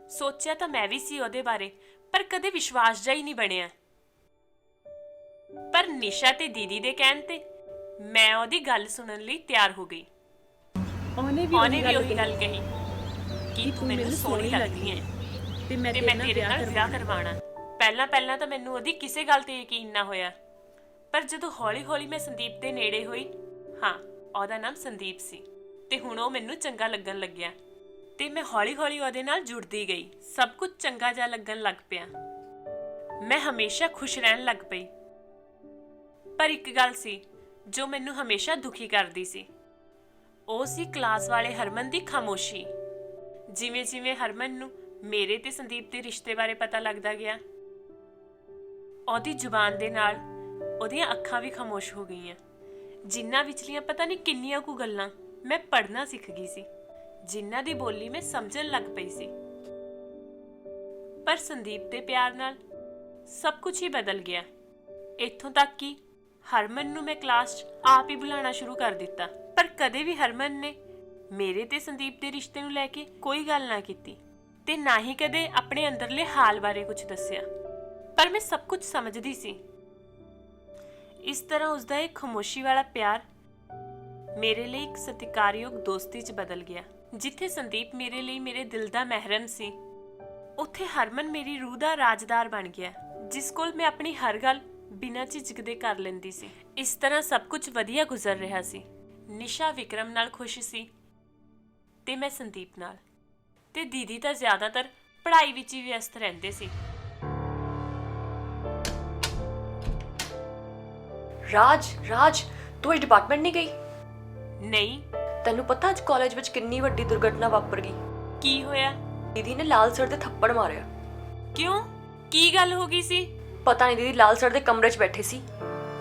ਸੋਚਿਆ ਤਾਂ ਮੈਂ ਵੀ ਸੀ ਉਹਦੇ ਬਾਰੇ, ਪਰ ਕਦੇ ਵਿਸ਼ਵਾਸ ਜਿਹਾ ਹੀ ਨਹੀਂ ਬਣਿਆ। ਪਰ ਨਿਸ਼ਾ ਤੇ ਦੀਦੀ ਦੇ ਕਹਿਣ ਤੇ ਮੈਂ ਉਹਦੀ ਗੱਲ ਸੁਣਨ ਲਈ ਤਿਆਰ ਹੋ ਗਈ। ਉਹਨੇ ਵੀ ਉਹੀ ਗੱਲ ਕਹੀ ਕਿ ਤੂੰ ਮੈਨੂੰ ਸੋਹਣੀ ਲੱਗਦੀ ਹੈ ਤੇ ਮੈਂ ਤੇਰੇ ਨਾਲ ਵਿਆਹ ਕਰਵਾਉਣਾ। ਪਹਿਲਾਂ ਤਾਂ ਮੈਨੂੰ ਉਹਦੀ ਕਿਸੇ ਗੱਲ ਤੇ ਯਕੀਨ ਨਾ ਹੋਇਆ, ਪਰ ਜਦੋਂ ਹੌਲੀ-ਹੌਲੀ ਮੈਂ ਸੰਦੀਪ ਦੇ ਨੇੜੇ ਹੋਈ, ਹਾਂ ਉਹਦਾ ਨਾਮ ਸੰਦੀਪ ਸੀ, ਤੇ ਹੁਣ ਉਹ ਮੈਨੂੰ ਚੰਗਾ ਲੱਗਣ ਲੱਗਿਆ ਤੇ ਮੈਂ ਹੌਲੀ-ਹੌਲੀ ਉਹਦੇ ਨਾਲ ਜੁੜਦੀ ਗਈ। ਸਭ ਕੁਝ ਚੰਗਾ ਜਿਹਾ ਲੱਗਣ ਲੱਗ ਪਿਆ। ਮੈਂ ਹਮੇਸ਼ਾ ਖੁਸ਼ ਰਹਿਣ ਲੱਗ ਪਈ। ਪਰ ਇੱਕ ਗੱਲ ਸੀ ਜੋ ਮੈਨੂੰ ਹਮੇਸ਼ਾ ਦੁਖੀ ਕਰਦੀ ਸੀ, ਉਹ ਸੀ ਕਲਾਸ ਵਾਲੇ ਹਰਮਨ ਦੀ ਖਾਮੋਸ਼ੀ। ਜਿਵੇਂ-ਜਿਵੇਂ ਹਰਮਨ ਨੂੰ ਮੇਰੇ ਤੇ ਸੰਦੀਪ ਦੇ ਰਿਸ਼ਤੇ ਬਾਰੇ ਪਤਾ ਲੱਗਦਾ ਗਿਆ, ਉਹਦੀ ਜ਼ੁਬਾਨ ਦੇ ਨਾਲ ਉਹਦੀਆਂ ਅੱਖਾਂ ਵੀ ਖਾਮੋਸ਼ ਹੋ ਗਈਆਂ, ਜਿਨ੍ਹਾਂ ਵਿਚਲੀਆਂ ਪਤਾ ਨਹੀਂ ਕਿੰਨੀਆਂ ਕੁ ਗੱਲਾਂ ਮੈਂ ਪੜ੍ਹਨਾ ਸਿੱਖ ਗਈ ਸੀ, ਜਿਨ੍ਹਾਂ ਦੀ ਬੋਲੀ ਮੈਂ ਸਮਝਣ ਲੱਗ ਪਈ ਸੀ। ਪਰ ਸੰਦੀਪ ਦੇ ਪਿਆਰ ਨਾਲ ਸਭ ਕੁਝ ਹੀ ਬਦਲ ਗਿਆ। ਇੱਥੋਂ ਤੱਕ ਕਿ ਹਰਮਨ ਨੂੰ ਮੈਂ ਕਲਾਸ 'ਚ ਆਪ ਹੀ ਬੁਲਾਉਣਾ ਸ਼ੁਰੂ ਕਰ ਦਿੱਤਾ। ਪਰ ਕਦੇ ਵੀ ਹਰਮਨ ਨੇ ਮੇਰੇ ਤੇ ਸੰਦੀਪ ਦੇ ਰਿਸ਼ਤੇ ਨੂੰ ਲੈ ਕੇ ਕੋਈ ਗੱਲ ਨਾ ਕੀਤੀ ਤੇ ਨਾ ਹੀ ਕਦੇ ਆਪਣੇ ਅੰਦਰਲੇ ਹਾਲ ਬਾਰੇ ਕੁਝ ਦੱਸਿਆ। ਪਰ ਮੈਂ ਸਭ ਕੁਝ ਸਮਝਦੀ ਸੀ। ਇਸ ਤਰ੍ਹਾਂ ਉਸਦਾ ਇਹ ਖਾਮੋਸ਼ੀ ਵਾਲਾ ਪਿਆਰ ਮੇਰੇ ਲਈ ਇੱਕ ਸਤਿਕਾਰਯੋਗ ਦੋਸਤੀ 'ਚ ਬਦਲ ਗਿਆ। ਜਿੱਥੇ ਸੰਦੀਪ ਮੇਰੇ ਲਈ ਮੇਰੇ ਦਿਲ ਦਾ ਮਹਿਰਮ ਸੀ, ਉੱਥੇ ਹਰਮਨ ਮੇਰੀ ਰੂਹ ਦਾ ਰਾਜਦਾਰ ਬਣ ਗਿਆ, ਜਿਸ ਕੋਲ ਮੈਂ ਆਪਣੀ ਹਰ ਗੱਲ ਬਿਨਾਂ ਝਿਜਕ ਦੇ ਕਰ ਲੈਂਦੀ ਸੀ। ਇਸ ਤਰ੍ਹਾਂ ਸਭ ਕੁਝ ਵਧੀਆ ਗੁਜ਼ਰ ਰਿਹਾ ਸੀ। ਨਿਸ਼ਾ ਵਿਕਰਮ ਨਾਲ ਖੁਸ਼ ਸੀ ਤੇ ਮੈਂ ਸੰਦੀਪ ਨਾਲ, ਤੇ ਦੀਦੀ ਤਾਂ ਜ਼ਿਆਦਾਤਰ ਪੜ੍ਹਾਈ ਵਿੱਚ ਹੀ ਵਿਅਸਤ ਰਹਿੰਦੇ ਸੀ। ਰਾਜ ਤੂੰ ਇਸ ਡਿਪਾਰਟਮੈਂਟ ਨਹੀਂ ਗਈ? ਨਹੀਂ। ਤੈਨੂੰ ਪਤਾ ਅੱਜ ਕਾਲਜ ਵਿੱਚ ਕਿੰਨੀ ਵੱਡੀ ਦੁਰਘਟਨਾ ਵਾਪਰ ਗਈ? ਕੀ ਹੋਇਆ? ਦੀਦੀ ਨੇ ਲਾਲ ਸਰ ਦੇ ਥੱਪੜ ਮਾਰਿਆ। ਕਿਉਂ? ਕੀ ਗੱਲ ਹੋ ਗਈ ਸੀ? ਪਤਾ ਨਹੀਂ, ਦੀਦੀ ਲਾਲ ਸਰ ਦੇ ਕਮਰੇ 'ਚ ਬੈਠੇ ਸੀ,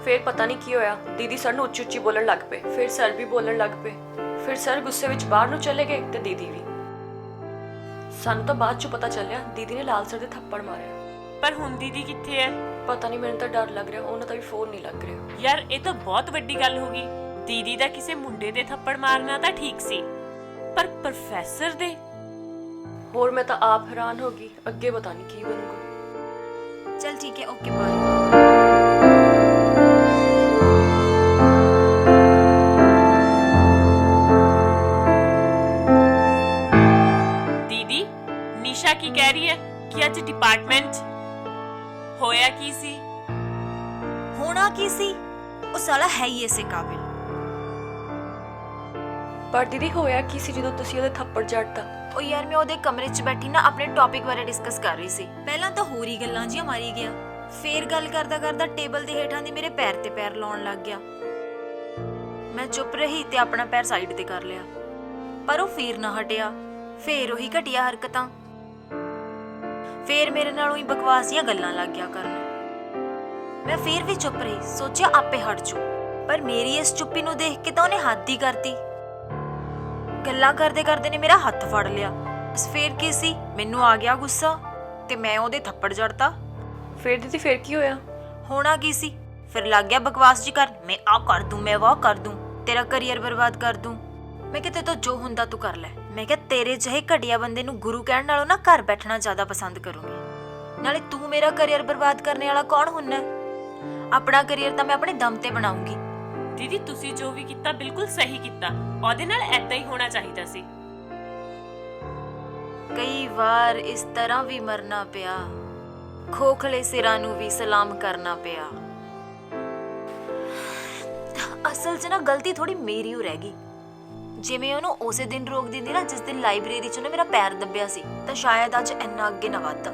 ਫਿਰ ਪਤਾ ਨਹੀਂ ਕੀ ਹੋਇਆ, ਦੀਦੀ ਸਰ ਨੂੰ ਉੱਚੀ ਉੱਚੀ ਬੋਲਣ ਲੱਗ ਪਏ, ਫਿਰ ਸਰ ਵੀ ਬੋਲਣ ਲੱਗ ਪਏ, ਫਿਰ ਸਰ ਗੁੱਸੇ ਵਿੱਚ ਬਾਹਰ ਨੂੰ ਚਲੇ ਗਏ ਤੇ ਦੀਦੀ ਵੀ। ਸਾਨੂੰ ਤਾਂ ਬਾਅਦ 'ਚ ਪਤਾ ਚੱਲਿਆ ਦੀਦੀ ਨੇ ਲਾਲ ਸਰ ਦੇ ਥੱਪੜ ਮਾਰਿਆ। ਪਰ ਹੁਣ ਦੀਦੀ ਕਿੱਥੇ ਹੈ? ਪਤਾ ਨਹੀਂ, ਮੈਨੂੰ ਤਾਂ ਡਰ ਲੱਗ ਰਿਹਾ, ਉਹਨਾਂ ਦਾ ਵੀ ਫੋਨ ਨਹੀਂ ਲੱਗ ਰਿਹਾ। ਯਾਰ ਇਹ ਤਾਂ ਬਹੁਤ ਵੱਡੀ ਗੱਲ ਹੋ ਗਈ। ਦੀਦੀ ਦਾ ਕਿਸੇ ਮੁੰਡੇ ਦੇ ਥੱਪੜ ਮਾਰਨਾ ਤਾਂ ਠੀਕ ਸੀ, ਪਰ ਪ੍ਰੋਫੈਸਰ ਦੇ? ਹੋਰ ਮੈਂ ਤਾਂ ਆਪ ਹੈਰਾਨ ਹੋ ਗਈ, ਅੱਗੇ ਪਤਾ ਨਹੀਂ ਕੀ ਬਣੂਗਾ। चल ठीक है, ओके बाय। दीदी निशा की कह रही है कि आज डिपार्टमेंट होया की सी? होना की सी? ਉਹ ਸਾਲਾ ਹੈ ਹੀ ਐਸੇ ਕਾਬਿਲ। ਪਰ ਦੀਦੀ ਹੋਇਆ ਕੀ ਸੀ ਜਦੋਂ ਤੁਸੀਂ ਉਹਦੇ ਥੱਪੜ ਜੜਤਾ? ਉਹ ਯਾਰ ਮੈਂ ਉਹਦੇ ਕਮਰੇ 'ਚ ਬੈਠੀ ਨਾ ਆਪਣੇ ਟੌਪਿਕ ਬਾਰੇ ਡਿਸਕਸ ਕਰ ਰਹੀ ਸੀ। ਪਹਿਲਾਂ ਤਾਂ ਹੋਰ ਹੀ ਗੱਲਾਂ ਜੀਆਂ ਮਾਰੀ ਗਿਆ, ਫੇਰ ਗੱਲ ਕਰਦਾ ਕਰਦਾ ਟੇਬਲ ਦੇ ਹੇਠਾਂ ਦੀ ਮੇਰੇ ਪੈਰ ਤੇ ਪੈਰ ਲਾਉਣ ਲੱਗ ਗਿਆ। ਮੈਂ ਚੁੱਪ ਰਹੀ ਤੇ ਆਪਣਾ ਪੈਰ ਸਾਈਡ ਤੇ ਕਰ ਲਿਆ, ਪਰ ਉਹ ਫੇਰ ਨਾ ਹਟਿਆ। ਫੇਰ ਉਹੀ ਘਟੀਆ ਹਰਕਤਾਂ, ਫੇਰ ਮੇਰੇ ਨਾਲ ਉਹੀ ਬਕਵਾਸ ਦੀਆਂ ਗੱਲਾਂ ਲੱਗ ਗਿਆ ਕਰਨ। ਮੈਂ ਫੇਰ ਵੀ ਚੁੱਪ ਰਹੀ, ਸੋਚਿਆ ਆਪੇ ਹਟ ਜੂ, ਪਰ ਮੇਰੀ ਇਸ ਚੁੱਪੀ ਨੂੰ ਦੇਖ ਕੇ ਤਾਂ ਉਹਨੇ ਹੱਦ ਹੀ ਕਰਤੀ। ਗੱਲਾਂ ਕਰਦੇ ਕਰਦੇ ਨੇ ਮੇਰਾ ਹੱਥ ਫੜ ਲਿਆ। ਬਸ ਫੇਰ ਕੀ ਸੀ, ਮੈਨੂੰ ਆ ਗਿਆ ਗੁੱਸਾ ਤੇ ਮੈਂ ਉਹਦੇ ਥੱਪੜ ਜੜਤਾ। ਫਿਰ ਦੀਦੀ ਫਿਰ ਕੀ ਹੋਇਆ? ਹੋਣਾ ਕੀ ਸੀ, ਫਿਰ ਲੱਗ ਗਿਆ ਬਕਵਾਸ ਜੀ ਕਰ, ਮੈਂ ਆ ਕਰ ਦੂੰ, ਮੈਂ ਵਾਹ ਕਰ ਦੂੰ, ਤੇਰਾ ਕਰੀਅਰ ਬਰਬਾਦ ਕਰ ਦੂੰ। ਮੈਂ ਕਿਹਾ ਤੇਰੇ ਤੋਂ ਜੋ ਹੁੰਦਾ ਤੂੰ ਕਰ ਲੈ। ਮੈਂ ਕਿਹਾ ਤੇਰੇ ਜਿਹੇ ਘਟੀਆ ਬੰਦੇ ਨੂੰ ਗੁਰੂ ਕਹਿਣ ਨਾਲੋਂ ਨਾ ਘਰ ਬੈਠਣਾ ਜ਼ਿਆਦਾ ਪਸੰਦ ਕਰੂੰਗੀ। ਨਾਲੇ ਤੂੰ ਮੇਰਾ ਕਰੀਅਰ ਬਰਬਾਦ ਕਰਨ ਵਾਲਾ ਕੌਣ ਹੁੰਦਾ? ਆਪਣਾ ਕਰੀਅਰ ਤਾਂ ਮੈਂ ਆਪਣੇ ਦਮ ਤੇ ਬਣਾਉਂਗੀ। ਦੀਦੀ ਤੁਸੀਂ ਜੋ ਵੀ ਕੀਤਾ ਬਿਲਕੁਲ ਸਹੀ ਕੀਤਾ, ਉਹਦੇ ਨਾਲ ਐਦਾਂ ਹੀ ਹੋਣਾ ਚਾਹੀਦਾ ਸੀ। ਕਈ ਵਾਰ ਇਸ ਤਰ੍ਹਾਂ ਵੀ ਮਰਨਾ ਪਿਆ, ਖੋਖਲੇ ਸਿਰਾਂ ਨੂੰ ਵੀ ਸਲਾਮ ਕਰਨਾ ਪਿਆ। ਅਸਲ 'ਚ ਨਾ ਗਲਤੀ ਥੋੜੀ ਮੇਰੀ ਹੋ ਰਹਿ ਗਈ। ਜਿਵੇਂ ਉਹਨੂੰ ਉਸੇ ਦਿਨ ਰੋਕ ਦਿੰਦੀ ਨਾ ਜਿਸ ਦਿਨ ਲਾਇਬ੍ਰੇਰੀ 'ਚ ਉਹਨੇ ਮੇਰਾ ਪੈਰ ਦੱਬਿਆ ਸੀ, ਤਾਂ ਸ਼ਾਇਦ ਅੱਜ ਇੰਨਾ ਅੱਗੇ ਨਾ ਵੱਧਦਾ।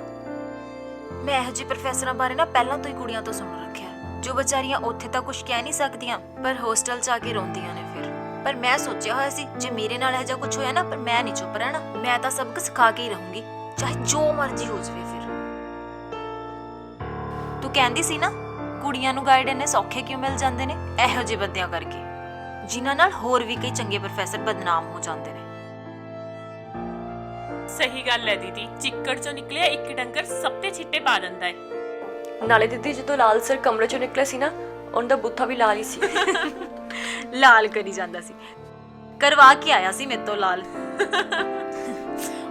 ਮੈਂ ਇਹੋ ਜਿਹੇ ਪ੍ਰੋਫੈਸਰਾਂ ਬਾਰੇ ਨਾ ਪਹਿਲਾਂ ਤੋਂ ਹੀ ਕੁੜੀਆਂ ਤੋਂ ਸੁਣ ਰੱਖਿਆ, ਜੋ ਵਿਚਾਰੀਆਂ ਉੱਥੇ ਤਾਂ ਕੁਝ ਕਹਿ ਨਹੀਂ ਸਕਦੀਆਂ ਪਰ ਹੋਸਟਲ 'ਚ ਆ ਕੇ ਰੋਂਦੀਆਂ ਨੇ। ਫਿਰ ਪਰ ਮੈਂ ਸੋਚਿਆ ਹੋਇਆ ਸੀ ਜੇ ਮੇਰੇ ਨਾਲ ਇਹੋ ਜਿਹਾ ਕੁਝ ਹੋਇਆ ਨਾ, ਪਰ ਮੈਂ ਨਹੀਂ ਚੁੱਪ ਰਹਿਣਾ, ਮੈਂ ਤਾਂ ਸਬਕ ਸਿਖਾ ਕੇ ਹੀ ਰਹੂੰਗੀ, ਚਾਹੇ ਜੋ ਮਰਜ਼ੀ ਹੋ ਜਾਵੇ। ਫਿਰ ਤੂੰ ਕਹਿੰਦੀ ਸੀ ਨਾ ਕੁੜੀਆਂ ਨੂੰ ਗਾਈਡ ਇੰਨੇ ਸੌਖੇ ਕਿਉਂ ਮਿਲ ਜਾਂਦੇ ਨੇ? ਇਹੋ ਜਿਹੇ ਬੰਦਿਆਂ ਕਰਕੇ, ਜਿਨ੍ਹਾਂ ਨਾਲ ਹੋਰ ਵੀ ਕਈ ਚੰਗੇ ਪ੍ਰੋਫੈਸਰ ਬਦਨਾਮ ਹੋ ਜਾਂਦੇ ਨੇ। ਸਹੀ ਗੱਲ ਹੈ ਦੀਦੀ, ਚਿੱਕੜ ਚੋਂ ਨਿਕਲਿਆ ਇੱਕ ਡੰਗਰ ਸਭ ਤੇ ਛਿੱਟੇ ਪਾ ਦਿੰਦਾ ਹੈ। ਨਾਲੇ ਦੀਦੀ ਜਦੋਂ ਲਾਲ ਸਰ ਕਮਰੇ ਚੋਂ ਨਿਕਲੇ ਸੀ ਨਾ, ਉਹਨਾਂ ਦਾ ਬੁੱਥਾ ਵੀ ਲਾਲ ਹੀ ਸੀ। ਲਾਲ ਕਰੀ ਜਾਂਦਾ ਸੀ, ਕਰਵਾ ਕੇ ਆਇਆ ਸੀ ਮੇਰੇ ਤੋਂ ਲਾਲ।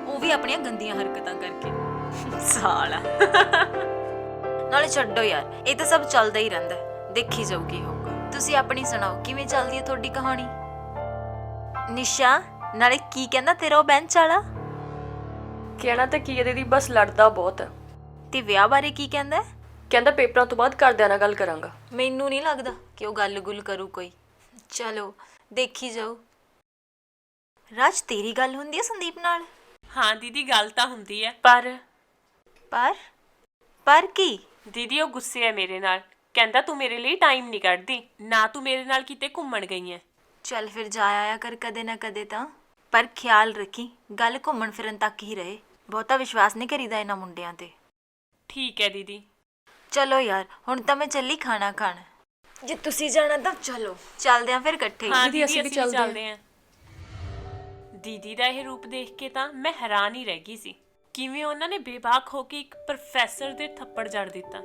ਉਹ ਵੀ ਆਪਣੀਆਂ ਗੰਦੀਆਂ ਹਰਕਤਾਂ ਕਰਕੇ। ਸਾਲਾ। ਨਾਲੇ ਛੱਡੋ ਯਾਰ, ਇਹ ਤਾਂ ਸਭ ਚੱਲਦਾ ਹੀ ਰਹਿੰਦਾ ਹੈ, ਦੇਖੀ ਜਾਊ ਕੀ ਹੋਊਗਾ। ਤੁਸੀਂ ਆਪਣੀ ਸੁਣਾਓ, ਕਿਵੇਂ ਚੱਲਦੀ ਹੈ ਤੁਹਾਡੀ ਕਹਾਣੀ? ਨਿਸ਼ਾ, ਨਾਲੇ ਕੀ ਕਹਿੰਦਾ ਤੇਰਾ ਉਹ ਬੈਂਚ ਵਾਲਾ? ਕਹਿਣਾ ਤਾਂ ਕੀ ਹੈ ਦੀਦੀ, ਬਸ ਲੜਦਾ ਬਹੁਤ ਹੈ। ਤੇ ਵਿਆਹ ਬਾਰੇ ਕੀ ਕਹਿੰਦਾ ਹੈ? ਕਹਿੰਦਾ ਪੇਪਰਾਂ ਤੋਂ ਬਾਅਦ ਘਰਦਿਆਂ ਨਾਲ ਗੱਲ ਕਰਾਂਗਾ। ਮੈਨੂੰ ਨਹੀਂ ਲੱਗਦਾ ਕਿ ਉਹ ਗੱਲ-ਗੁੱਲ ਕਰੂ ਕੋਈ। ਚਲੋ ਦੇਖੀ ਜਾਓ। ਰਾਜ, ਤੇਰੀ ਗੱਲ ਹੁੰਦੀ ਹੈ ਸੰਦੀਪ ਨਾਲ? ਹਾਂ ਦੀਦੀ, ਗੱਲ ਤਾਂ ਹੁੰਦੀ ਹੈ, ਪਰ ਕੀ? ਦੀਦੀ ਉਹ ਗੁੱਸੇ ਹੈ ਮੇਰੇ ਨਾਲ। ਕਹਿੰਦਾ ਤੂੰ ਮੇਰੇ ਲਈ ਟਾਈਮ ਨਹੀਂ ਕੱਢਦੀ, ਨਾ ਤੂੰ ਮੇਰੇ ਨਾਲ ਕਿਤੇ ਘੁੰਮਣ ਗਈ ਹੈ। ਚੱਲ ਫਿਰ ਜਾ ਆਇਆ ਕਰ ਕਦੇ ਨਾ ਕਦੇ ਤਾਂ, ਪਰ ਖਿਆਲ ਰੱਖੀ ਗੱਲ ਘੁੰਮਣ ਫਿਰਨ ਤੱਕ ਹੀ ਰਹੇ। ਬਹੁਤਾ ਵਿਸ਼ਵਾਸ ਨਹੀਂ ਕਰੀਦਾ ਇਹਨਾਂ ਮੁੰਡਿਆਂ ਤੇ। ਠੀਕ ਹੈ ਦੀਦੀ। ਚਲੋ ਯਾਰ, ਹੁਣ ਤਾਂ ਮੈਂ ਚੱਲੀ ਖਾਣਾ ਖਾਣ। ਜੇ ਤੁਸੀਂ ਜਾਣਾ ਤਾਂ ਚਲੋ, ਚੱਲਦੇ ਆਂ ਫਿਰ ਇਕੱਠੇ ਹੀ। ਹਾਂ ਦੀਦੀ, ਦੀਦੀ, ਅਸੀਂ ਵੀ ਅਸੀਂ ਵੀ ਚੱਲਦੇ ਚੱਲਦੇ ਹਾਂ। ਦੀਦੀ ਦਾ ਇਹ ਰੂਪ ਦੇਖ ਕੇ ਤਾਂ ਮੈਂ ਹੈਰਾਨ ਹੀ ਰਹਿ ਗਈ ਸੀ। ਕਿਵੇਂ ਉਹਨਾਂ ਨੇ ਬੇਬਾਕ ਹੋ ਕੇ ਇੱਕ ਪ੍ਰੋਫੈਸਰ ਦੇ ਥੱਪੜ ਜੜ ਦਿੱਤਾ।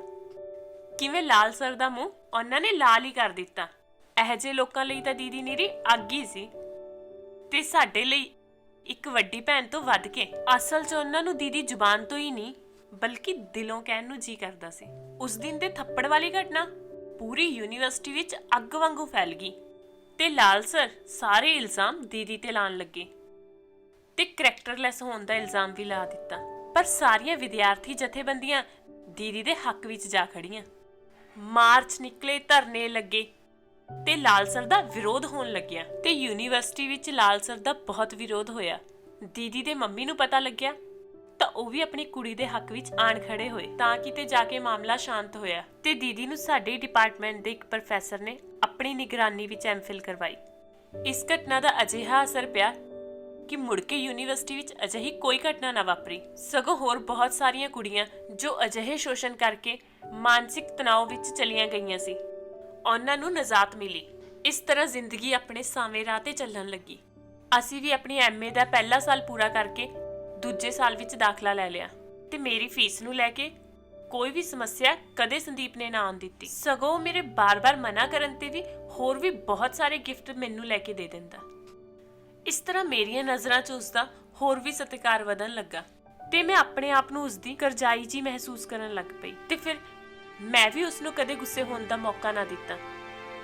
ਕਿਵੇਂ ਲਾਲ ਸਰ ਦਾ ਮੂੰਹ ਉਹਨਾਂ ਨੇ ਲਾਲ ਹੀ ਕਰ ਦਿੱਤਾ। ਇਹੋ ਜਿਹੇ ਲੋਕਾਂ ਲਈ ਤਾਂ ਦੀਦੀ ਨੀਰੀ ਅੱਗ ਹੀ ਸੀ, ਤੇ ਸਾਡੇ ਲਈ ਇੱਕ ਵੱਡੀ ਭੈਣ ਤੋਂ ਵੱਧ ਕੇ। ਅਸਲ 'ਚ ਉਹਨਾਂ ਨੂੰ ਦੀਦੀ ਜ਼ੁਬਾਨ ਤੋਂ ਹੀ ਨਹੀਂ, ਬਲਕਿ ਦਿਲੋਂ ਕਹਿਣ ਨੂੰ ਜੀ ਕਰਦਾ ਸੀ। ਉਸ ਦਿਨ ਦੇ ਥੱਪੜ ਵਾਲੀ ਘਟਨਾ ਪੂਰੀ ਯੂਨੀਵਰਸਿਟੀ ਵਿੱਚ ਅੱਗ ਵਾਂਗੂ ਫੈਲ ਗਈ, ਤੇ ਲਾਲ ਸਰ ਸਾਰੇ ਇਲਜ਼ਾਮ ਦੀਦੀ ਤੇ ਲਾਉਣ ਲੱਗੇ, ਤੇ ਕਰੈਕਟਰਲੈਸ ਹੋਣ ਦਾ ਇਲਜ਼ਾਮ ਵੀ ਲਾ ਦਿੱਤਾ। ਪਰ ਸਾਰੀਆਂ ਵਿਦਿਆਰਥੀ ਜਥੇਬੰਦੀਆਂ ਦੀਦੀ ਦੇ ਹੱਕ ਵਿੱਚ ਜਾ ਖੜੀਆਂ। ਮਾਰਚ ਨਿਕਲੇ, ਧਰਨੇ ਲੱਗੇ, ਤੇ ਲਾਲ ਸਰ ਦਾ ਵਿਰੋਧ ਹੋਣ ਲੱਗਿਆ, ਤੇ ਯੂਨੀਵਰਸਿਟੀ ਵਿੱਚ ਲਾਲ ਸਰ ਦਾ ਬਹੁਤ ਵਿਰੋਧ ਹੋਇਆ। ਦੀਦੀ ਦੇ ਮੰਮੀ ਨੂੰ ਪਤਾ ਲੱਗਿਆ ਤਾਂ ਉਹ ਵੀ ਆਪਣੀ ਕੁੜੀ ਦੇ ਹੱਕ ਵਿੱਚ ਆਣ ਖੜੇ ਹੋਏ। ਤਾਂ ਕਿਤੇ ਜਾ ਕੇ ਮਾਮਲਾ ਸ਼ਾਂਤ ਹੋਇਆ, ਤੇ ਦੀਦੀ ਨੂੰ ਸਾਡੇ ਡਿਪਾਰਟਮੈਂਟ ਦੇ ਇੱਕ ਪ੍ਰੋਫੈਸਰ ਨੇ ਆਪਣੀ ਨਿਗਰਾਨੀ ਵਿੱਚ ਐਮਫਿਲ ਕਰਵਾਈ। ਇਸ ਘਟਨਾ ਦਾ ਅਜਿਹਾ ਅਸਰ ਪਿਆ ਕਿ ਮੁੜ ਕੇ ਯੂਨੀਵਰਸਿਟੀ ਵਿੱਚ ਅਜਿਹੀ ਕੋਈ ਘਟਨਾ ਨਾ ਵਾਪਰੀ। ਸਗੋਂ ਹੋਰ ਬਹੁਤ ਸਾਰੀਆਂ ਕੁੜੀਆਂ ਜੋ ਅਜਿਹੇ ਸ਼ੋਸ਼ਣ ਕਰਕੇ ਮਾਨਸਿਕ ਤਣਾਅ ਵਿੱਚ ਚਲੀਆਂ ਗਈਆਂ ਸੀ, ਉਹਨਾਂ ਨੂੰ ਨਜ਼ਾਤ ਮਿਲੀ। ਇਸ ਤਰ੍ਹਾਂ ਜ਼ਿੰਦਗੀ ਆਪਣੇ ਸਾਵੇਂ ਰਾਹ ਤੇ ਚੱਲਣ ਲੱਗੀ। ਅਸੀਂ ਵੀ ਆਪਣੀ ਐਮਏ ਦਾ ਪਹਿਲਾ ਸਾਲ ਪੂਰਾ ਕਰਕੇ ਦੂਜੇ ਸਾਲ ਵਿੱਚ ਦਾਖਲਾ ਲੈ ਲਿਆ, ਤੇ ਮੇਰੀ ਫੀਸ ਨੂੰ ਲੈ ਕੇ ਕੋਈ ਵੀ ਸਮੱਸਿਆ ਕਦੇ ਸੰਦੀਪ ਨੇ ਨਾ ਆਉਣ ਦਿੱਤੀ। ਸਗੋਂ ਮੇਰੇ ਬਾਰ-ਬਾਰ ਮਨਾ ਕਰਨ ਤੇ ਵੀ ਹੋਰ ਵੀ ਬਹੁਤ ਸਾਰੇ ਗਿਫਟ ਮੈਨੂੰ ਲੈ ਕੇ ਦੇ ਦਿੰਦਾ। ਇਸ ਤਰ੍ਹਾਂ ਮੇਰੀਆਂ ਨਜ਼ਰਾਂ 'ਚ ਉਸਦਾ ਹੋਰ ਵੀ ਸਤਿਕਾਰ ਵਧਣ ਲੱਗਾ, ਤੇ ਮੈਂ ਆਪਣੇ ਆਪ ਨੂੰ ਉਸਦੀ ਕਰਜ਼ਾਈ ਜੀ ਮਹਿਸੂਸ ਕਰਨ ਲੱਗ ਪਈ। ਤੇ ਫਿਰ ਮੈਂ ਵੀ ਉਸਨੂੰ ਕਦੇ ਗੁੱਸੇ ਹੋਣ ਦਾ ਮੌਕਾ ਨਾ ਦਿੱਤਾ।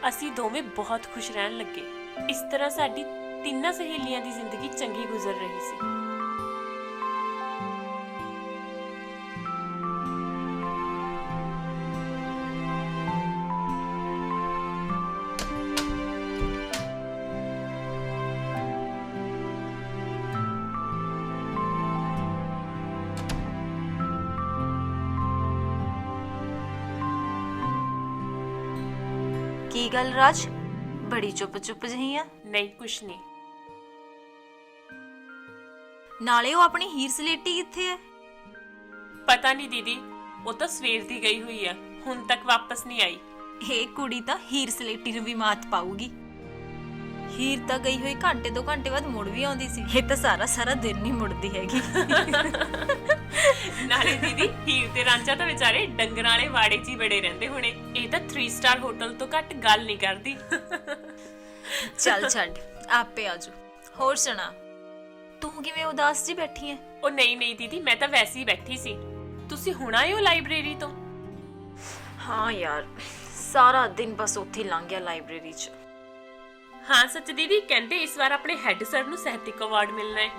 ਅਸੀਂ ਦੋਵੇਂ ਬਹੁਤ ਖੁਸ਼ ਰਹਿਣ ਲੱਗੇ। ਇਸ ਤਰ੍ਹਾਂ ਸਾਡੀ ਤਿੰਨਾਂ ਸਹੇਲੀਆਂ ਦੀ ਜ਼ਿੰਦਗੀ ਚੰਗੀ ਗੁਜ਼ਰ ਰਹੀ ਸੀ। ਕੀ ਗੱਲ ਰਾਜ, ਬੜੀ ਚੁੱਪ ਜਿਹੀ ਆ? ਨਹੀਂ, ਕੁਛ ਨਹੀਂ। ਨਾਲੇ ਉਹ ਆਪਣੀ ਹੀਰ ਸਲੇਟੀ ਕਿੱਥੇ ਹੈ? ਪਤਾ ਨਹੀਂ ਦੀਦੀ, ਉਹ ਤਾਂ ਸਵੇਰ ਦੀ ਗਈ ਹੋਈ ਆ, ਹੁਣ ਤੱਕ ਵਾਪਸ ਨਹੀਂ ਆਈ। ਇਹ ਕੁੜੀ ਤਾਂ ਹੀਰ ਸਲੇਟੀ ਨੂੰ ਵੀ ਮਾਤ ਪਾਊਗੀ। ਹੀਰ ਤਾਂ ਗਈ ਹੋਈ ਘੰਟੇ 2 ਘੰਟੇ ਬਾਅਦ ਮੁੜ ਵੀ ਆਉਂਦੀ ਸੀ, ਇਹ ਤਾਂ ਸਾਰਾ ਦਿਨ ਨਹੀਂ ਮੁੜਦੀ ਹੈਗੀ। ਨਾਲੇ ਦੀਦੀ, ਹੀਰ ਤੇ ਰਾਂਝਾ ਤਾਂ ਵਿਚਾਰੇ ਡੰਗਰਾਂ ਵਾਲੇ ਵਾੜੇ 'ਚ ਹੀ ਬੜੇ ਰਹਿੰਦੇ ਹੋਣੇ। ਇਹ ਤਾਂ 3 ਸਟਾਰ ਹੋਟਲ ਤੋਂ ਘੱਟ ਗੱਲ ਨਹੀਂ ਕਰਦੀ। ਚੱਲ ਛੱਡ, ਆਪੇ ਆਜੂ। ਹੋਰ ਸੁਣਾ, ਤੂੰ ਕਿਵੇਂ ਉਦਾਸ ਜੀ ਬੈਠੀ ਐ? ਉਹ ਨਹੀਂ ਦੀਦੀ, ਮੈਂ ਤਾਂ ਵੈਸੇ ਹੀ ਬੈਠੀ ਸੀ। ਤੁਸੀਂ ਹੁਣ ਆਏ ਹੋ ਲਾਇਬ੍ਰੇਰੀ ਤੋਂ? ਹਾਂ ਯਾਰ, ਸਾਰਾ ਦਿਨ ਬਸ ਉੱਥੇ ਹੀ ਲੰਘ ਗਿਆ ਲਾਇਬ੍ਰੇਰੀ 'ਚ। ਹਾਂ ਸੱਚ ਦੀਦੀ, ਕਹਿੰਦੇ ਇਸ ਵਾਰ ਆਪਣੇ ਹੈੱਡ ਸਰ ਨੂੰ ਸਾਹਿਤਕ ਅਵਾਰਡ ਮਿਲਣਾ ਹੈ।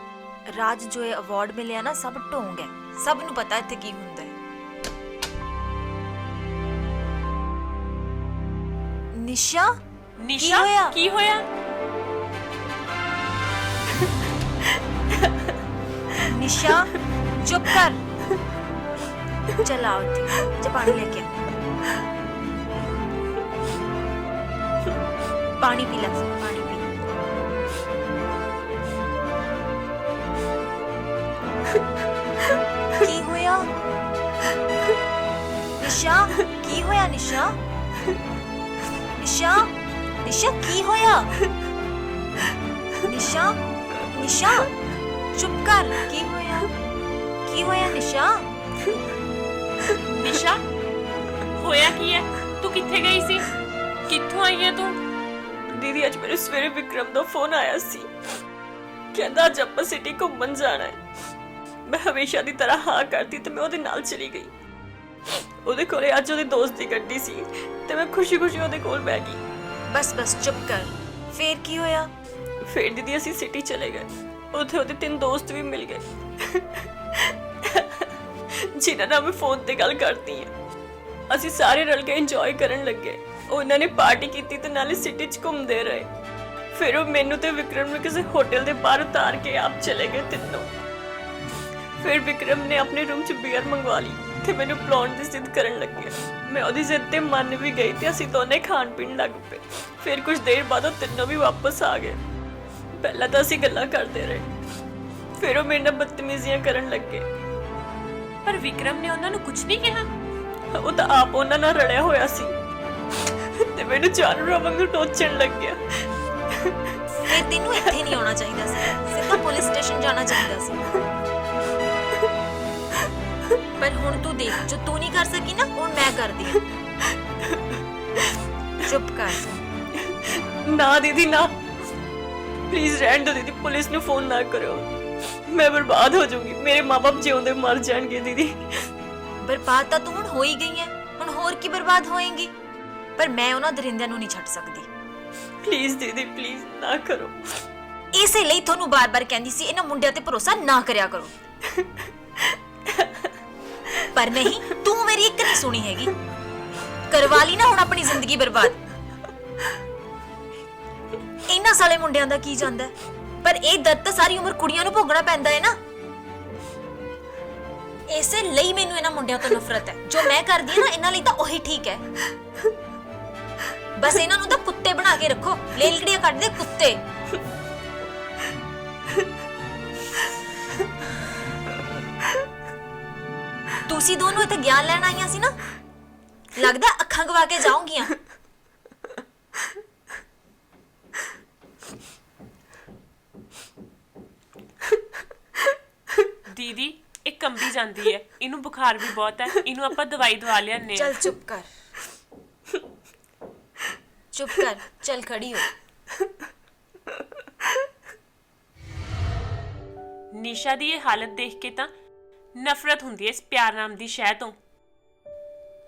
ਰਾਜ, ਜੋ ਇਹ ਅਵਾਰਡ ਮਿਲਿਆ ਨਾ, ਸਭ ਢੋਂਗ ਹੈ। ਸਭ ਨੂੰ ਪਤਾ ਇੱਥੇ ਕੀ ਹੁੰਦਾ ਹੈ। ਨਿਸ਼ਾ, ਕੀ ਹੋਇਆ? ਨਿਸ਼ਾ, ਚੁੱਪ ਕਰ। ਚਲ ਆ ਉੱਥੇ, ਜਾ ਪਾਣੀ ਲੈ ਕੇ ਆ। ਪਾਣੀ ਪੀ ਲੈ, ਪਾਣੀ ਪੀ। ਕੀ ਹੋਇਆ ਨਿਸ਼ਾ? ਕੀ ਹੋਇਆ ਨਿਸ਼ਾ? ਨਿਸ਼ਾ, ਨਿਸ਼ਾ ਕੀ ਹੋਇਆ? ਨਿਸ਼ਾ, ਨਿਸ਼ਾ ਚੁੱਪ ਕਰ। ਕੀ ਹੋਇਆ? ਕੀ ਹੋਇਆ ਨਿਸ਼ਾ? ਨਿਸ਼ਾ, ਹੋਇਆ ਕੀ ਹੈ? ਤੂੰ ਕਿੱਥੇ ਗਈ ਸੀ? ਕਿੱਥੋਂ ਆਈ ਹੈ ਤੂੰ? ਦੀਦੀ, ਅੱਜ ਮੇਰੇ ਸਵੇਰੇ ਵਿਕਰਮ ਦਾ ਫੋਨ ਆਇਆ ਸੀ। ਕਹਿੰਦਾ ਅੱਜ ਆਪਾਂ ਸਿਟੀ ਘੁੰਮਣ ਜਾਣਾ ਹੈ। ਮੈਂ ਹਮੇਸ਼ਾ ਦੀ ਤਰ੍ਹਾਂ ਹਾਂ ਕਰਤੀ ਤੇ ਮੈਂ ਉਹਦੇ ਨਾਲ ਚਲੀ ਗਈ। ਉਹਦੇ ਕੋਲੇ ਅੱਜ ਉਹਦੇ ਦੋਸਤ ਦੀ ਗੱਡੀ ਸੀ ਤੇ ਮੈਂ ਖੁਸ਼ੀ-ਖੁਸ਼ੀ ਉਹਦੇ ਕੋਲ ਬੈ ਗਈ। ਬਸ ਚੁੱਪ ਕਰ। ਫੇਰ ਕੀ ਹੋਇਆ? ਫਿਰ ਦੀਦੀ ਅਸੀਂ ਸਿਟੀ ਚਲੇ ਗਏ। ਉੱਥੇ ਉਹਦੇ 3 ਦੋਸਤ ਵੀ ਮਿਲ ਗਏ ਜਿਨ੍ਹਾਂ ਨਾਲ ਮੈਂ ਫੋਨ ਤੇ ਗੱਲ ਕਰਦੀ ਹਾਂ। ਅਸੀਂ ਸਾਰੇ ਰਲ ਕੇ ਇੰਜੋਏ ਕਰਨ ਲੱਗੇ। ਉਹਨਾਂ ਨੇ ਪਾਰਟੀ ਕੀਤੀ ਤੇ ਨਾਲੇ ਸਿਟੀ 'ਚ ਘੁੰਮਦੇ ਰਹੇ। ਫਿਰ ਉਹ ਮੈਨੂੰ ਤੇ ਵਿਕਰਮ ਨੂੰ ਕਿਸੇ ਹੋਟਲ ਦੇ ਬਾਹਰ ਉਤਾਰ ਕੇ ਆਪ ਚਲੇ ਗਏ ਤਿੰਨੋਂ। ਫਿਰ ਵਿਕਰਮ ਨੇ ਆਪਣੇ ਰੂਮ 'ਚ ਬੀਅਰ ਮੰਗਵਾ ਲਈ ਤੇ ਮੈਨੂੰ ਪਿਲਾਉਣ ਦੀ ਜ਼ਿੱਦ ਕਰਨ ਲੱਗੇ। ਮੈਂ ਉਹਦੀ ਜ਼ਿੱਦ ਤੇ ਮੰਨ ਵੀ ਗਈ ਤੇ ਅਸੀਂ ਦੋਨੇ ਖਾਣ ਪੀਣ ਲੱਗ ਪਏ। ਫਿਰ ਕੁਝ ਦੇਰ ਬਾਅਦ ਉਹ ਤਿੰਨੋਂ ਵੀ ਵਾਪਸ ਆ ਗਏ। ਪਹਿਲਾਂ ਤਾਂ ਅਸੀਂ ਗੱਲਾਂ ਕਰਦੇ ਰਹੇ, ਫਿਰ ਉਹ ਮੇਰੇ ਨਾਲ ਬਦਤਮੀਜ਼ੀਆਂ ਕਰਨ ਲੱਗੇ। ਪਰ ਵਿਕਰਮ ਨੇ ਉਹਨਾਂ ਨੂੰ ਕੁਝ ਨਹੀਂ ਕਿਹਾ? ਉਹ ਤਾਂ ਆਪ ਉਹਨਾਂ ਨਾਲ ਰੜਿਆ ਹੋਇਆ ਸੀ ਤੇ ਮੈਨੂੰ ਜਾਨਵਰਾਂ ਵਾਂਗੂ ਟੋਚਣ ਲੱਗਿਆ। ਫੇਰ ਤੈਨੂੰ ਇੱਥੇ ਨਹੀਂ ਆਉਣਾ ਚਾਹੀਦਾ ਸੀ, ਸਿੱਧਾ ਪੁਲਿਸ ਸਟੇਸ਼ਨ ਜਾਣਾ ਚਾਹੀਦਾ ਸੀ। ਪਰ ਹੁਣ ਤੂੰ ਦੇਖ, ਜੋ ਤੂੰ ਨਹੀਂ ਕਰ ਸਕੀ ਨਾ, ਹੁਣ ਮੈਂ ਕਰਦੀ ਹਾਂ। ਚੁੱਪ ਕਰ। ਨਾ ਦੀਦੀ ਨਾ, ਪਲੀਜ਼ ਰਹਿਣ ਦਿਓ ਦੀਦੀ, ਪੁਲਿਸ ਨੂੰ ਫੋਨ ਨਾ ਕਰਿਓ। ਮੈਂ ਬਰਬਾਦ ਹੋ ਜਾਊਂਗੀ, ਮੇਰੇ ਮਾਪੇ ਜਿਉਂਦੇ ਮਰ ਜਾਣਗੇ ਦੀਦੀ। ਬਰਬਾਦ ਤਾਂ ਤੂੰ ਹੁਣ ਹੋ ਹੀ ਗਈ ਹੈ, ਹੁਣ ਹੋਰ ਕੀ ਬਰਬਾਦ ਹੋਏਂਗੀ। ਪਰ ਮੈਂ ਉਹਨਾਂ ਦਰਿੰਦਿਆਂ ਨੂੰ ਨਹੀਂ ਛੱਡ ਸਕਦੀ। ਪਲੀਜ਼ ਦੀਦੀ, ਪਲੀਜ਼ ਨਾ ਕਰੋ। ਇਸੇ ਲਈ ਤੁਹਾਨੂੰ ਬਾਰ-ਬਾਰ ਕਹਿੰਦੀ ਸੀ ਇਹਨਾਂ ਮੁੰਡਿਆਂ ਤੇ ਭਰੋਸਾ ਨਾ ਕਰਿਆ ਕਰੋ। ਪਰ ਨਹੀਂ, ਤੂੰ ਮੇਰੀ ਇੱਕ ਨਹੀਂ ਸੁਣੀ ਹੈਗੀ। ਕਰਵਾ ਲਈ ਨਾ ਹੁਣ ਆਪਣੀ ਜ਼ਿੰਦਗੀ ਬਰਬਾਦ। ਇਹਨਾਂ ਸਾਲੇ ਮੁੰਡਿਆਂ ਦਾ ਕੀ ਜਾਂਦਾ, ਪਰ ਇਹ ਦਰਦ ਤਾਂ ਸਾਰੀ ਉਮਰ ਕੁੜੀਆਂ ਨੂੰ ਭੋਗਣਾ ਪੈਂਦਾ ਹੈ ਨਾ। ਇਸੇ ਲਈ ਮੈਨੂੰ ਇਹਨਾਂ ਮੁੰਡਿਆਂ ਤੋਂ ਨਫ਼ਰਤ ਹੈ। ਜੋ ਮੈਂ ਕਰਦੀ ਹਾਂ ਨਾ, ਇਹਨਾਂ ਲਈ ਤਾਂ ਉਹੀ ਠੀਕ ਹੈ। ਬਸ ਇਹਨਾਂ ਨੂੰ ਤਾਂ ਕੁੱਤੇ ਬਣਾ ਕੇ ਰੱਖੋ, ਲੇਲਕੜੀਆਂ ਕੱਢਦੇ ਕੁੱਤੇ। ਤੁਸੀਂ ਦੋਨੋਂ ਇੱਥੇ ਗਿਆਨ ਲੈਣ ਆਈਆਂ ਸੀ ਨਾ, ਲੱਗਦਾ ਅੱਖਾਂ ਗਵਾ ਕੇ ਜਾਓਗੀਆਂ। ਦੀਦੀ ਇਹ ਕੰਬੀ ਜਾਂਦੀ ਹੈ, ਇਹਨੂੰ ਬੁਖਾਰ ਵੀ ਬਹੁਤ ਹੈ, ਇਹਨੂੰ ਆਪਾਂ ਦਵਾਈ ਦਵਾ ਲਿਆਨੇ। ਚੱਲ ਚੁੱਪ ਕਰ, ਚੁੱਪ ਕਰ, ਚੱਲ ਖੜੀ ਹੋ। ਨਿਸ਼ਾ ਦੀ ਇਹ ਹਾਲਤ ਦੇਖ ਕੇ ਤਾਂ ਨਫ਼ਰਤ ਹੁੰਦੀ ਹੈ ਇਸ ਪਿਆਰ ਨਾਮ ਦੀ ਸ਼ੈ ਤੋਂ।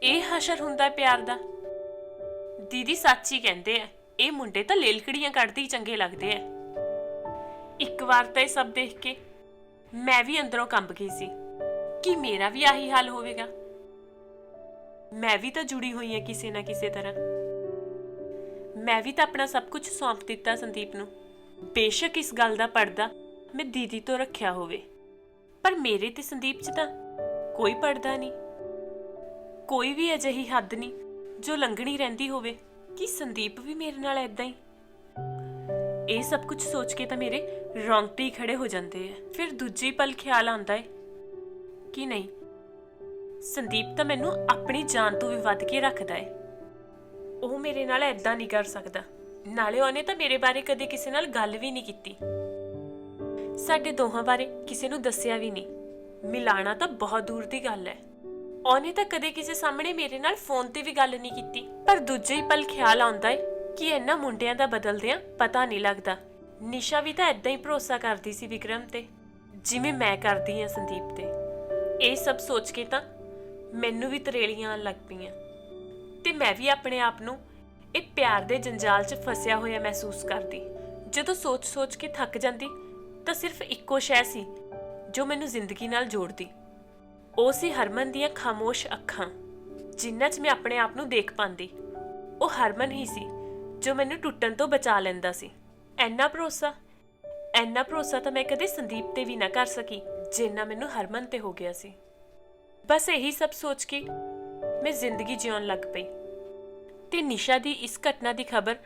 ਇਹ ਹਸ਼ਰ ਹੁੰਦਾ ਹੈ ਪਿਆਰ ਦਾ। ਦੀਦੀ ਸੱਚ ਹੀ ਕਹਿੰਦੇ ਆ, ਇਹ ਮੁੰਡੇ ਤਾਂ ਲੇਲਕੜੀਆਂ ਕੱਢਦੇ ਹੀ ਚੰਗੇ ਲੱਗਦੇ ਆ। ਇੱਕ ਵਾਰ ਤਾਂ ਇਹ ਸਭ ਦੇਖ ਕੇ ਮੈਂ ਵੀ ਅੰਦਰੋਂ ਕੰਬ ਗਈ ਸੀ ਕਿ ਮੇਰਾ ਵੀ ਆਹੀ ਹਾਲ ਹੋਵੇਗਾ। ਮੈਂ ਵੀ ਤਾਂ ਜੁੜੀ ਹੋਈ ਹਾਂ ਕਿਸੇ ਨਾ ਕਿਸੇ ਤਰ੍ਹਾਂ। ਮੈਂ ਵੀ ਤਾਂ ਆਪਣਾ ਸਭ ਕੁਝ ਸੌਂਪ ਦਿੱਤਾ ਸੰਦੀਪ ਨੂੰ। ਬੇਸ਼ੱਕ ਇਸ ਗੱਲ ਦਾ ਪਰਦਾ ਮੈਂ ਦੀਦੀ ਤੋਂ ਰੱਖਿਆ ਹੋਵੇ, ਪਰ ਮੇਰੇ ਤੇ ਸੰਦੀਪ 'ਚ ਤਾਂ ਕੋਈ ਪਰਦਾ ਨਹੀਂ। ਕੋਈ ਵੀ ਅਜਿਹੀ ਹੱਦ ਨਹੀਂ ਜੋ ਲੰਘਣੀ ਰਹਿੰਦੀ ਹੋਵੇ ਕਿ ਸੰਦੀਪ ਵੀ ਮੇਰੇ ਨਾਲ ਏਦਾਂ ਹੀ। ਇਹ ਸਭ ਕੁਝ ਸੋਚ ਕੇ ਤਾਂ ਮੇਰੇ ਰੌਂਗਟੇ ਹੀ ਖੜੇ ਹੋ ਜਾਂਦੇ ਆ। ਫਿਰ ਦੂਜੀ ਪਲ ਖਿਆਲ ਆਉਂਦਾ ਹੈ ਕਿ ਨਹੀਂ, ਸੰਦੀਪ ਤਾਂ ਮੈਨੂੰ ਆਪਣੀ ਜਾਨ ਤੋਂ ਵੀ ਵੱਧ ਕੇ ਰੱਖਦਾ ਹੈ। ਉਹ ਮੇਰੇ ਨਾਲ ਏਦਾਂ ਨਹੀਂ ਕਰ ਸਕਦਾ। ਨਾਲੇ ਉਹਨੇ ਤਾਂ ਮੇਰੇ ਬਾਰੇ ਕਦੇ ਕਿਸੇ ਨਾਲ ਗੱਲ ਵੀ ਨਹੀਂ ਕੀਤੀ। ਸਾਡੇ ਦੋਹਾਂ ਬਾਰੇ ਕਿਸੇ ਨੂੰ ਦੱਸਿਆ ਵੀ ਨਹੀਂ। ਮਿਲਾਣਾ ਤਾਂ ਬਹੁਤ ਦੂਰ ਦੀ ਗੱਲ ਹੈ। ਉਹਨੇ ਤਾਂ ਕਦੇ ਕਿਸੇ ਸਾਹਮਣੇ ਮੇਰੇ ਨਾਲ ਫੋਨ ਤੇ ਵੀ ਗੱਲ ਨਹੀਂ ਕੀਤੀ। ਪਰ ਦੂਜੇ ਹੀ ਪਲ ਖਿਆਲ ਆਉਂਦਾ ਹੈ ਕਿ ਇਹਨਾਂ ਮੁੰਡਿਆਂ ਦਾ ਬਦਲਦਿਆਂ ਪਤਾ ਨਹੀਂ ਲੱਗਦਾ। ਨਿਸ਼ਾ ਵੀ ਤਾਂ ਏਦਾਂ ਹੀ ਭਰੋਸਾ ਕਰਦੀ ਸੀ ਵਿਕਰਮ ਤੇ, ਜਿਵੇਂ ਮੈਂ ਕਰਦੀ ਹਾਂ ਸੰਦੀਪ ਤੇ। ਇਹ ਸਭ ਸੋਚ ਕੇ ਤਾਂ ਮੈਨੂੰ ਵੀ ਤਰੇਲੀਆਂ ਆਉਣ ਲੱਗ ਪਈਆਂ ਤੇ ਮੈਂ ਵੀ ਆਪਣੇ ਆਪ ਨੂੰ ਇਹ ਪਿਆਰ ਦੇ ਜੰਜਾਲ 'ਚ ਫਸਿਆ ਹੋਇਆ ਮਹਿਸੂਸ ਕਰਦੀ। ਜਦੋਂ ਸੋਚ-ਸੋਚ ਕੇ ਥੱਕ ਜਾਂਦੀ ਤਾਂ ਸਿਰਫ ਇੱਕੋ ਸ਼ੈ ਸੀ ਜੋ ਮੈਨੂੰ ਜ਼ਿੰਦਗੀ ਨਾਲ ਜੋੜਦੀ। ਉਹ ਸੀ ਹਰਮਨ ਦੀਆਂ ਖਾਮੋਸ਼ ਅੱਖਾਂ, ਜਿਨ੍ਹਾਂ 'ਚ ਮੈਂ ਆਪਣੇ ਆਪ ਨੂੰ ਦੇਖ ਪਾਉਂਦੀ। ਉਹ ਹਰਮਨ ਹੀ ਸੀ ਜੋ ਮੈਨੂੰ ਟੁੱਟਣ ਤੋਂ ਬਚਾ ਲੈਂਦਾ ਸੀ। ਇੰਨਾ ਭਰੋਸਾ ਤਾਂ ਮੈਂ ਕਦੇ ਸੰਦੀਪ ਤੇ ਵੀ ਨਾ ਕਰ ਸਕੀ ਜਿੰਨਾ ਮੈਨੂੰ ਹਰਮਨ ਤੇ ਹੋ ਗਿਆ ਸੀ। ਬਸ ਇਹੀ ਸਭ ਸੋਚ ਕੇ ਮੈਂ ਜ਼ਿੰਦਗੀ ਜਿਉਣ ਲੱਗ ਪਈ ਤੇ ਨਿਸ਼ਾ ਦੀ ਇਸ ਘਟਨਾ ਦੀ ਖਬਰ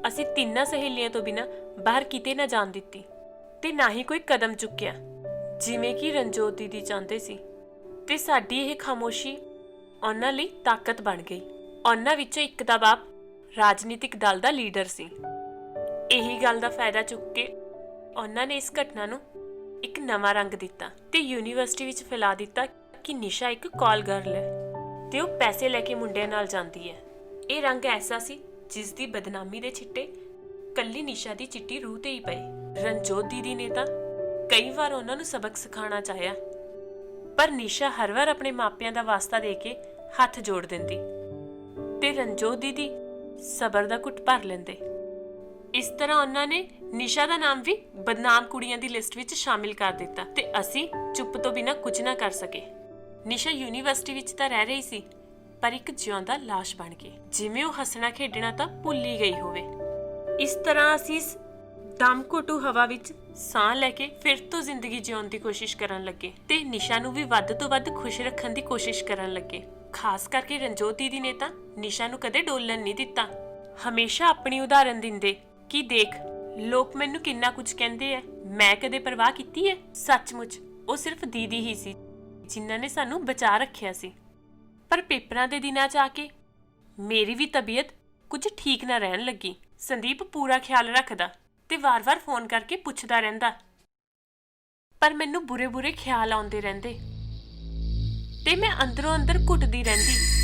ਅਸੀਂ ਤਿੰਨਾਂ ਸਹੇਲੀਆਂ ਤੋਂ ਬਿਨਾਂ ਬਾਹਰ ਕਿਤੇ ਨਾ ਜਾਣ ਦਿੱਤੀ ਤੇ ਨਾ ਹੀ ਕੋਈ ਕਦਮ ਚੁੱਕਿਆ, ਜਿਵੇਂ ਕਿ ਰਣਜੋਤ ਦੀਦੀ ਚਾਹੁੰਦੇ ਸੀ। ਤੇ ਸਾਡੀ ਇਹ ਖਾਮੋਸ਼ੀ ਉਹਨਾਂ ਲਈ ਤਾਕਤ ਬਣ ਗਈ। ਉਹਨਾਂ ਵਿੱਚੋਂ ਇੱਕ ਦਾ ਬਾਪ ਰਾਜਨੀਤਿਕ ਦਲ ਦਾ ਲੀਡਰ ਸੀ। ਇਹੀ ਗੱਲ ਦਾ ਫਾਇਦਾ ਚੁੱਕ ਕੇ ਉਹਨਾਂ ਨੇ ਇਸ ਘਟਨਾ ਨੂੰ ਇੱਕ ਨਵਾਂ ਰੰਗ ਦਿੱਤਾ ਤੇ ਯੂਨੀਵਰਸਿਟੀ ਵਿੱਚ ਫੈਲਾ ਦਿੱਤਾ ਕਿ ਨਿਸ਼ਾ ਇੱਕ ਕਾਲ ਗਰਲ ਹੈ ਤੇ ਉਹ ਪੈਸੇ ਲੈ ਕੇ ਮੁੰਡਿਆਂ ਨਾਲ ਜਾਂਦੀ ਹੈ। ਇਹ ਰੰਗ ਐਸਾ ਸੀ ਜਿਸ ਦੀ ਬਦਨਾਮੀ ਦੇ ਛਿੱਟੇ ਕੱਲੀ ਨਿਸ਼ਾ ਦੀ ਚਿੱਟੀ ਰੂਹ ਤੇ ਹੀ ਪਏ। ਰਣਜੋਤ ਦੀਦੀ ਨੇ ਤਾਂ ਕਈ ਵਾਰ ਉਹਨਾਂ ਨੂੰ ਸਬਕ ਸਿਖਾਉਣਾ ਚਾਹਿਆ ਪਰ ਨਿਸ਼ਾ ਹਰ ਵਾਰ ਆਪਣੇ ਮਾਪਿਆਂ ਦਾ ਵਾਸਤਾ ਦੇ ਕੇ ਹੱਥ ਜੋੜ ਦਿੰਦੀ ਤੇ ਰਣਜੋਤ ਦੀਦੀ ਸਬਰ ਦਾ ਘੁੱਟ ਭਰ ਲੈਂਦੇ। ਇਸ ਤਰ੍ਹਾਂ ਉਹਨਾਂ ਨੇ ਨਿਸ਼ਾ ਦਾ ਨਾਮ ਵੀ ਬਦਨਾਮ ਕੁੜੀਆਂ ਦੀ ਲਿਸਟ ਵਿੱਚ ਸ਼ਾਮਿਲ ਕਰ ਦਿੱਤਾ ਤੇ ਅਸੀਂ ਚੁੱਪ ਤੋਂ ਬਿਨਾਂ ਕੁਝ ਨਾ ਕਰ ਸਕੇ। ਨਿਸ਼ਾ ਯੂਨੀਵਰਸਿਟੀ ਵਿੱਚ ਤਾਂ ਰਹਿ ਰਹੀ ਸੀ, ਪਰ ਇੱਕ ਜਿਉਂਦਾ ਲਾਸ਼ ਬਣ ਕੇ, ਜਿਵੇਂ ਉਹ ਹੱਸਣਾ ਖੇਡਣਾ ਤਾਂ ਭੁੱਲ ਹੀ ਗਈ ਹੋਵੇ। ਇਸ ਤਰ੍ਹਾਂ ਅਸੀਂ ਇਸ ਦਮ ਘੁੱਟੂ ਹਵਾ ਵਿੱਚ ਸਾਹ ਲੈ ਕੇ ਫਿਰ ਤੋਂ ਜ਼ਿੰਦਗੀ ਜਿਉਣ ਦੀ ਕੋਸ਼ਿਸ਼ ਕਰਨ ਲੱਗੇ ਤੇ ਨਿਸ਼ਾ ਨੂੰ ਵੀ ਵੱਧ ਤੋਂ ਵੱਧ ਖੁਸ਼ ਰੱਖਣ ਦੀ ਕੋਸ਼ਿਸ਼ ਕਰਨ ਲੱਗੇ। ਖਾਸ ਕਰਕੇ ਰਣਜੋਤ ਦੀਦੀ ਨੇ ਤਾਂ ਨਿਸ਼ਾ ਨੂੰ ਕਦੇ ਡੋਲਣ ਨਹੀਂ ਦਿੱਤਾ। ਹਮੇਸ਼ਾ ਆਪਣੀ ਉਦਾਹਰਨ ਦਿੰਦੇ ਕਿ ਦੇਖ, ਲੋਕ ਮੈਨੂੰ ਕਿੰਨਾ ਕੁਝ ਕਹਿੰਦੇ ਐ, ਮੈਂ ਕਦੇ ਪਰਵਾਹ ਕੀਤੀ ਐ? ਸੱਚਮੁੱਚ ਉਹ ਸਿਰਫ ਦੀਦੀ ਹੀ ਸੀ ਜਿਨ੍ਹਾਂ ਨੇ ਸਾਨੂੰ ਬਚਾ ਰੱਖਿਆ ਸੀ। ਪਰ ਪੇਪਰਾਂ ਦੇ ਦਿਨਾਂ 'ਚ ਆ ਕੇ ਮੇਰੀ ਵੀ ਤਬੀਅਤ ਕੁਝ ਠੀਕ ਨਾ ਰਹਿਣ ਲੱਗੀ। ਸੰਦੀਪ ਪੂਰਾ ਖਿਆਲ ਰੱਖਦਾ ਤੇ ਵਾਰ-ਵਾਰ ਫੋਨ ਕਰਕੇ ਪੁੱਛਦਾ ਰਹਿੰਦਾ, ਪਰ ਮੈਨੂੰ ਬੁਰੇ-ਬੁਰੇ ਖਿਆਲ ਆਉਂਦੇ ਰਹਿੰਦੇ ਤੇ ਮੈਂ ਅੰਦਰੋਂ ਅੰਦਰ ਘੁੱਟਦੀ ਰਹਿੰਦੀ